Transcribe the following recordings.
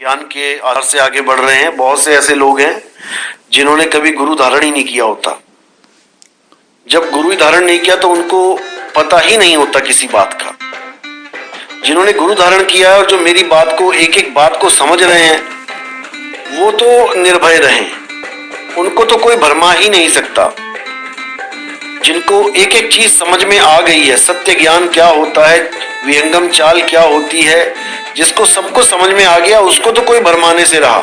ज्ञान के आधार से आगे बढ़ रहे हैं। बहुत से ऐसे लोग हैं जिन्होंने कभी गुरु धारण ही नहीं किया होता। जब गुरु धारण नहीं किया तो उनको पता ही नहीं होता किसी बात का। जिन्होंने गुरु धारण किया और जो मेरी बात को एक एक बात को समझ रहे हैं वो तो निर्भय रहे, उनको तो कोई भरमा ही नहीं सकता। जिनको एक एक चीज समझ में आ गई है, सत्य ज्ञान क्या होता है, विहंगम चाल क्या होती है, जिसको सबको समझ में आ गया उसको तो कोई भरमाने से रहा,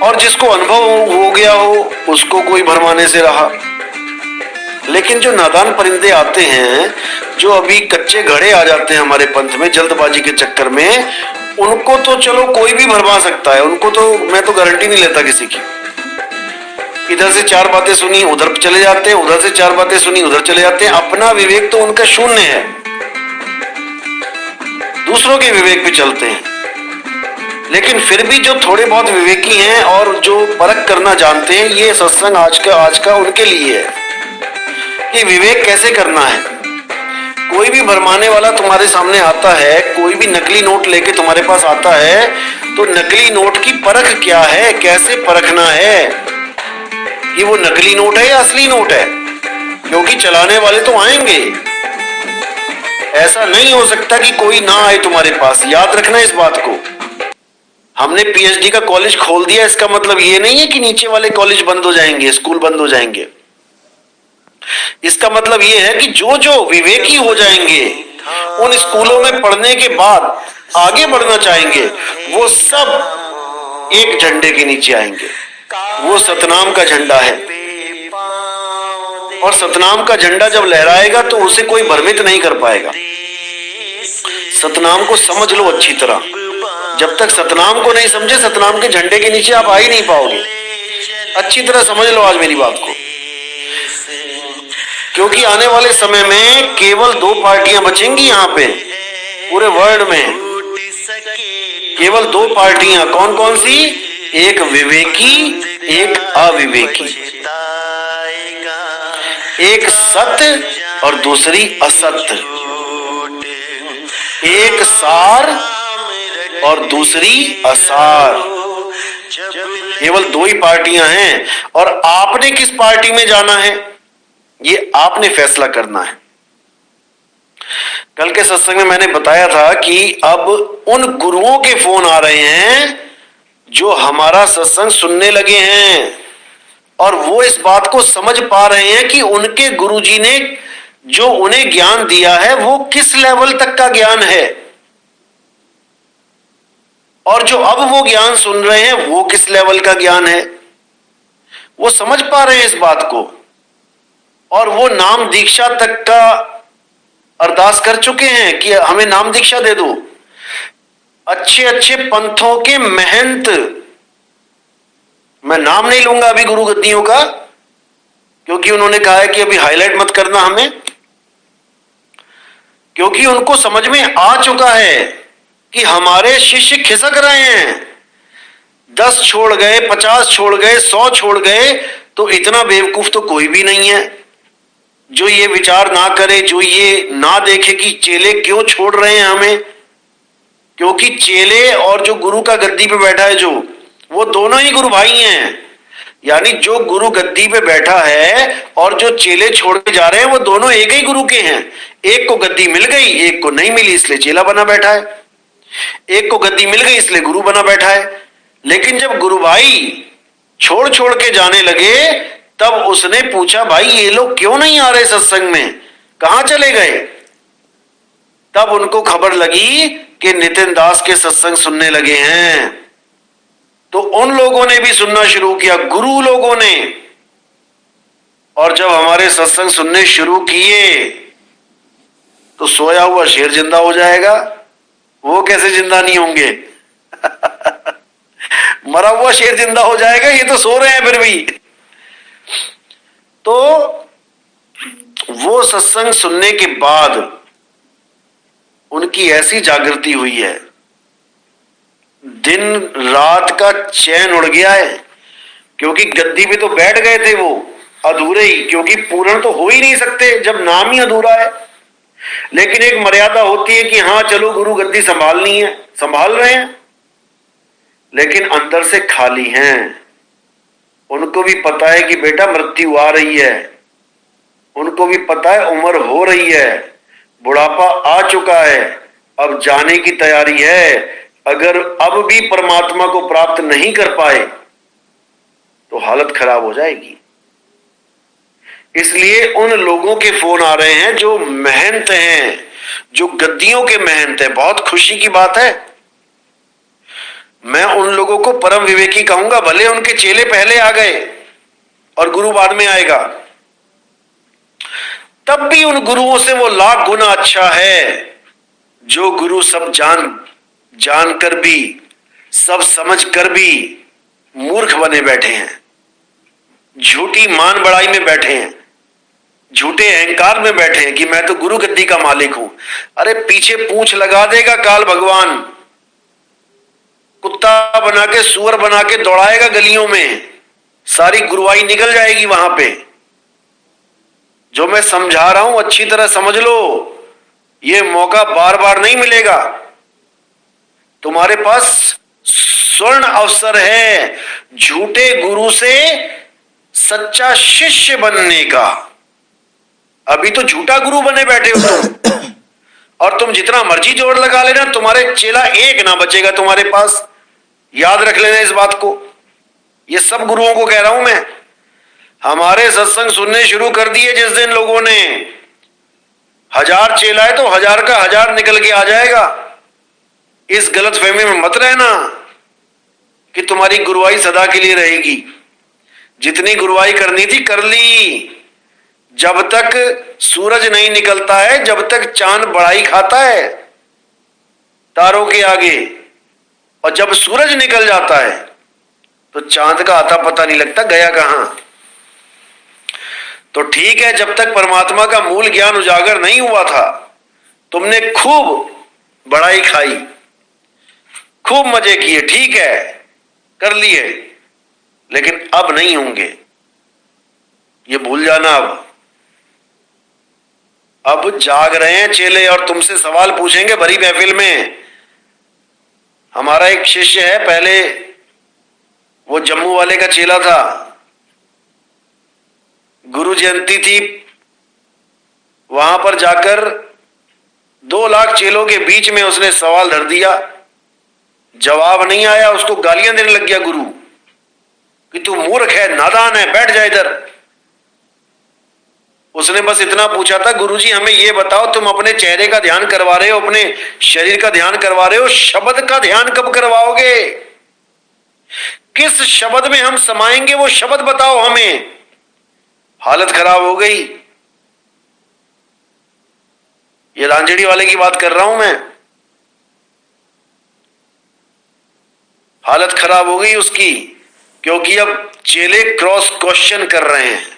और जिसको अनुभव हो गया हो उसको कोई भरमाने से रहा। लेकिन जो नादान परिंदे आते हैं, जो अभी कच्चे घड़े आ जाते हैं हमारे पंथ में जल्दबाजी के चक्कर में, उनको तो चलो कोई भी भरमा सकता है। उनको तो मैं तो गारंटी नहीं लेता किसी की। इधर से चार बातें सुनी उधर चले जाते हैं, उधर से चार बातें सुनी उधर चले जाते हैं। अपना विवेक तो उनका शून्य है, दूसरों के विवेक पे चलते हैं। लेकिन फिर भी जो थोड़े बहुत विवेकी हैं और जो परख करना जानते हैं, ये सत्संग आज का उनके लिए है कि विवेक कैसे करना है। कोई भी भरमाने वाला तुम्हारे सामने आता है, कोई भी नकली नोट लेके तुम्हारे पास आता है, तो नकली नोट की परख क्या है, कैसे परखना है कि वो नकली नोट है या असली नोट है, क्योंकि चलाने वाले तो आएंगे। ऐसा नहीं हो सकता कि कोई ना आए तुम्हारे पास। याद रखना इस बात को। हमने पीएचडी का कॉलेज खोल दिया, इसका मतलब ये नहीं है कि नीचे वाले कॉलेज बंद हो जाएंगे, स्कूल बंद हो जाएंगे। इसका मतलब ये है कि जो जो विवेकी हो जाएंगे, उन स्कूलों में पढ़ने के बाद आगे बढ़ना चाहेंगे, वो सब एक झंडे के नीचे आएंगे। वो सतनाम का झंडा है, और सतनाम का झंडा जब लहराएगा तो उसे कोई भ्रमित नहीं कर पाएगा। सतनाम को समझ लो अच्छी तरह। जब तक सतनाम को नहीं समझे, सतनाम के झंडे के नीचे आप आ ही नहीं पाओगे। अच्छी तरह समझ लो आज मेरी बात को, क्योंकि आने वाले समय में केवल दो पार्टियां बचेंगी यहाँ पे पूरे वर्ल्ड में। केवल दो पार्टियां, कौन कौन सी? एक विवेकी, एक अविवेकी। एक सत्य और दूसरी असत्य। एक सार और दूसरी असार। केवल दो ही पार्टियां हैं, और आपने किस पार्टी में जाना है ये आपने फैसला करना है। कल के सत्संग में मैंने बताया था कि अब उन गुरुओं के फोन आ रहे हैं जो हमारा सत्संग सुनने लगे हैं, और वो इस बात को समझ पा रहे हैं कि उनके गुरुजी ने जो उन्हें ज्ञान दिया है वो किस लेवल तक का ज्ञान है, और जो अब वो ज्ञान सुन रहे हैं वो किस लेवल का ज्ञान है। वो समझ पा रहे हैं इस बात को, और वो नाम दीक्षा तक का अरदास कर चुके हैं कि हमें नाम दीक्षा दे दो। अच्छे अच्छे पंथों के महंत, मैं नाम नहीं लूंगा अभी गुरु गद्दियों का, क्योंकि उन्होंने कहा है कि अभी हाईलाइट मत करना हमें, क्योंकि उनको समझ में आ चुका है कि हमारे शिष्य खिसक रहे हैं। 10 छोड़ गए, 50 छोड़ गए, 100 छोड़ गए, तो इतना बेवकूफ तो कोई भी नहीं है जो ये विचार ना करे, जो ये ना देखे कि चेले क्यों छोड़ रहे हैं हमें। क्योंकि चेले और जो गुरु का गद्दी पे बैठा है, जो वो दोनों ही गुरु भाई हैं। यानी जो गुरु गद्दी पे बैठा है और जो चेले छोड़ के जा रहे हैं, वो दोनों एक ही गुरु के हैं। एक को गद्दी मिल गई, एक को नहीं मिली, इसलिए चेला बना बैठा है। एक को गद्दी मिल गई इसलिए गुरु बना बैठा है। लेकिन जब गुरु भाई छोड़ छोड़ के जाने लगे, तब उसने पूछा, भाई ये लोग क्यों नहीं आ रहे सत्संग में, कहां चले गए? तब उनको खबर लगी कि नितिन दास के सत्संग सुनने लगे हैं। तो उन लोगों ने भी सुनना शुरू किया, गुरु लोगों ने। और जब हमारे सत्संग सुनने शुरू किए तो सोया हुआ शेर जिंदा हो जाएगा। वो कैसे जिंदा नहीं होंगे? मरा हुआ शेर जिंदा हो जाएगा, ये तो सो रहे हैं फिर भी। तो वो सत्संग सुनने के बाद उनकी ऐसी जागृति हुई है, दिन रात का चैन उड़ गया है। क्योंकि गद्दी पे तो बैठ गए थे वो अधूरे ही, क्योंकि पूर्ण तो हो ही नहीं सकते जब नाम ही अधूरा है। लेकिन एक मर्यादा होती है कि हाँ चलो गुरु गद्दी संभालनी है, संभाल रहे हैं। लेकिन अंदर से खाली हैं। उनको भी पता है कि बेटा मृत्यु आ रही है, उनको भी पता है उम्र हो रही है, बुढ़ापा आ चुका है, अब जाने की तैयारी है। अगर अब भी परमात्मा को प्राप्त नहीं कर पाए तो हालत खराब हो जाएगी। इसलिए उन लोगों के फोन आ रहे हैं जो महंत हैं, जो गद्दियों के महंत हैं। बहुत खुशी की बात है। मैं उन लोगों को परम विवेकी कहूंगा, भले उनके चेले पहले आ गए और गुरु बाद में आएगा, तब भी उन गुरुओं से वो लाख गुना अच्छा है जो गुरु सब जानकर भी, सब समझ कर भी मूर्ख बने बैठे हैं, झूठी मान बड़ाई में बैठे हैं, झूठे अहंकार में बैठे हैं कि मैं तो गुरु गद्दी का मालिक हूं। अरे पीछे पूंछ लगा देगा काल भगवान, कुत्ता बना के, सुअर बना के दौड़ाएगा गलियों में, सारी गुरुवाई निकल जाएगी वहां पे। जो मैं समझा रहा हूं अच्छी तरह समझ लो, ये मौका बार बार नहीं मिलेगा। तुम्हारे पास स्वर्ण अवसर है झूठे गुरु से सच्चा शिष्य बनने का। अभी तो झूठा गुरु बने बैठे हो तुम, और तुम जितना मर्जी जोर लगा लेना, तुम्हारे चेला एक ना बचेगा तुम्हारे पास। याद रख लेना इस बात को। ये सब गुरुओं को कह रहा हूं मैं। हमारे सत्संग सुनने शुरू कर दिए जिस दिन लोगों ने, 1000 चेला है तो 1000 का 1000 निकल के आ जाएगा। इस गलत फहमी में मत रहना कि तुम्हारी गुरुवाई सदा के लिए रहेगी। जितनी गुरुवाई करनी थी कर ली। जब तक सूरज नहीं निकलता है, जब तक चांद बड़ाई खाता है तारों के आगे, और जब सूरज निकल जाता है तो चांद का आता पता नहीं लगता गया कहां। तो ठीक है, जब तक परमात्मा का मूल ज्ञान उजागर नहीं हुआ था, तुमने खूब बड़ाई खाई, खूब मजे किए, ठीक है, कर लिए, लेकिन अब नहीं होंगे, ये भूल जाना। अब जाग रहे हैं चेले और तुमसे सवाल पूछेंगे भरी महफिल में। हमारा एक शिष्य है, पहले वो जम्मू वाले का चेला था, गुरु जयंती थी, वहां पर जाकर 2 लाख चेलों के बीच में उसने सवाल धर दिया, जवाब नहीं आया, उसको गालियां देने लग गया गुरु कि तू मूर्ख है, नादान है, बैठ जा इधर। उसने बस इतना पूछा था, गुरुजी हमें ये बताओ, तुम अपने चेहरे का ध्यान करवा रहे हो, अपने शरीर का ध्यान करवा रहे हो, शब्द का ध्यान कब करवाओगे? किस शब्द में हम समाएंगे वो शब्द बताओ हमें। हालत खराब हो गई। ये रांझड़ी वाले की बात कर रहा हूं मैं। हालत खराब हो गई उसकी, क्योंकि अब चेले क्रॉस क्वेश्चन कर रहे हैं।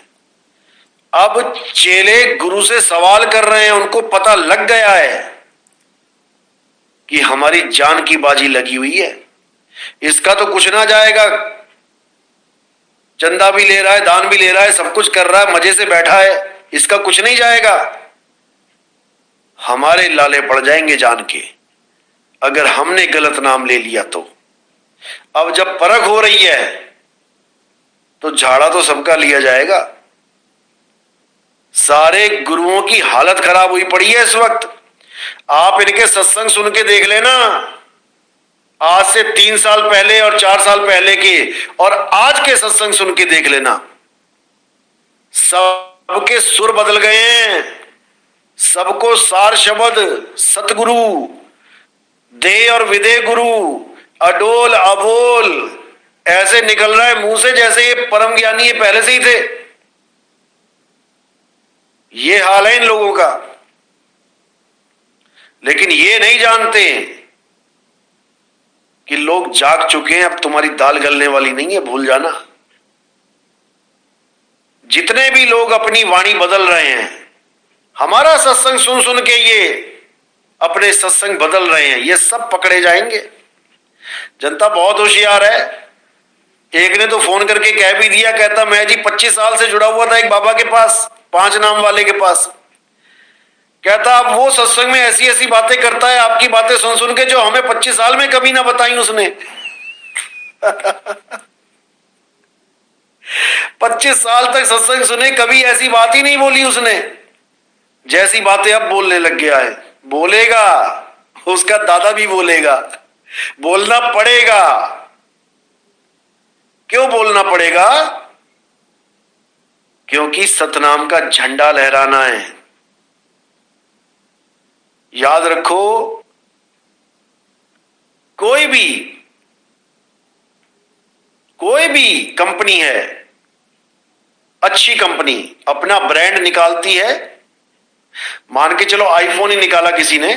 अब चेले गुरु से सवाल कर रहे हैं, उनको पता लग गया है कि हमारी जान की बाजी लगी हुई है, इसका तो कुछ ना जाएगा। चंदा भी ले रहा है, दान भी ले रहा है, सब कुछ कर रहा है, मजे से बैठा है, इसका कुछ नहीं जाएगा। हमारे लाले पड़ जाएंगे जान के, अगर हमने गलत नाम ले लिया तो। अब जब परख हो रही है तो झाड़ा तो सबका लिया जाएगा। सारे गुरुओं की हालत खराब हुई पड़ी है इस वक्त। आप इनके सत्संग सुन के देख लेना, आज से 3 साल पहले और 4 साल पहले के और आज के सत्संग सुन के देख लेना, सबके सुर बदल गए हैं। सबको सार शब्द सतगुरु, देह और विदेह गुरु, अडोल अबोल ऐसे निकल रहा है मुंह से जैसे ये परम ज्ञानी ये पहले से ही थे। ये हाल है इन लोगों का। लेकिन ये नहीं जानते कि लोग जाग चुके हैं, अब तुम्हारी दाल गलने वाली नहीं है, भूल जाना। जितने भी लोग अपनी वाणी बदल रहे हैं, हमारा सत्संग सुन सुन के ये अपने सत्संग बदल रहे हैं, ये सब पकड़े जाएंगे। जनता बहुत होशियार है। एक ने तो फोन करके कह भी दिया, कहता मैं जी 25 साल से जुड़ा हुआ था एक बाबा के पास, 5 नाम वाले के पास। कहता अब वो सत्संग में ऐसी ऐसी बातें करता है, आपकी बातें सुन सुन के, जो हमें 25 साल में कभी ना बताई उसने। 25 साल तक सत्संग सुने, कभी ऐसी बात ही नहीं बोली उसने जैसी बातें अब बोलने लग गया है। बोलेगा, उसका दादा भी बोलेगा, बोलना पड़ेगा। क्यों बोलना पड़ेगा? क्योंकि सतनाम का झंडा लहराना है। याद रखो, कोई भी कंपनी है, अच्छी कंपनी अपना ब्रांड निकालती है। मान के चलो आईफोन ही निकाला किसी ने,